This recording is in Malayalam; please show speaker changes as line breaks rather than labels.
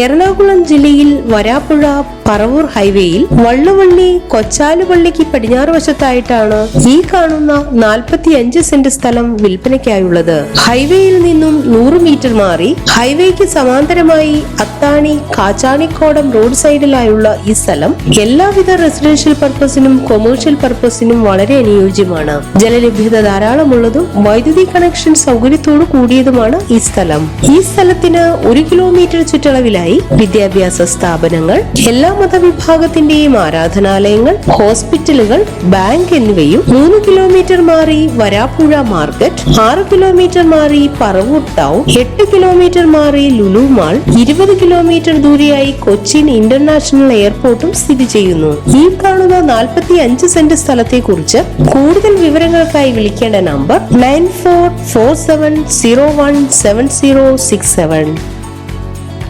എറണാകുളം ജില്ലയിൽ വരാപ്പുഴ പറവൂർ ഹൈവേയിൽ വള്ളുവള്ളി കൊച്ചാലുപള്ളിക്ക് പടിഞ്ഞാറ് വശത്തായിട്ടാണ് ഈ കാണുന്ന 45 സെന്റ് സ്ഥലം വിൽപ്പനയ്ക്കായുള്ളത്. ഹൈവേയിൽ നിന്നും 100 മീറ്റർ മാറി ഹൈവേക്ക് സമാന്തരമായി അത്താണി കാച്ചാണിക്കോടം റോഡ് സൈഡിലായുള്ള ഈ സ്ഥലം എല്ലാവിധ റെസിഡൻഷ്യൽ പർപ്പസിനും കൊമേഴ്ഷ്യൽ പർപ്പസിനും വളരെ അനുയോജ്യമാണ്. ജലലഭ്യത ധാരാളമുള്ളതും വൈദ്യുതി കണക്ഷൻ സൗകര്യത്തോടു കൂടിയതുമാണ് ഈ സ്ഥലം. ഈ സ്ഥലത്തിന് 1 കിലോമീറ്റർ ചുറ്റളവിലായി വിദ്യാഭ്യാസ സ്ഥാപനങ്ങൾ, എല്ലാ മതവിഭാഗത്തിന്റെയും ആരാധനാലയങ്ങൾ, ഹോസ്പിറ്റലുകൾ, ബാങ്ക് എന്നിവയും 3 കിലോമീറ്റർ മാറി വരാപ്പുഴ മാർക്കറ്റ്, 6 കിലോമീറ്റർ മാറി പറവൂർ ടൗൺ, 8 കിലോമീറ്റർ മാറി ലുലു മാൾ, 20 കിലോമീറ്റർ ദൂരെയായി കൊച്ചിൻ ഇന്റർനാഷണൽ എയർപോർട്ടും സ്ഥിതി ചെയ്യുന്നു. ഈ കാണുന്ന 45 സെന്റ് സ്ഥലത്തെ കുറിച്ച് കൂടുതൽ വിവരങ്ങൾക്കായി വിളിക്കേണ്ട നമ്പർ 9447017067.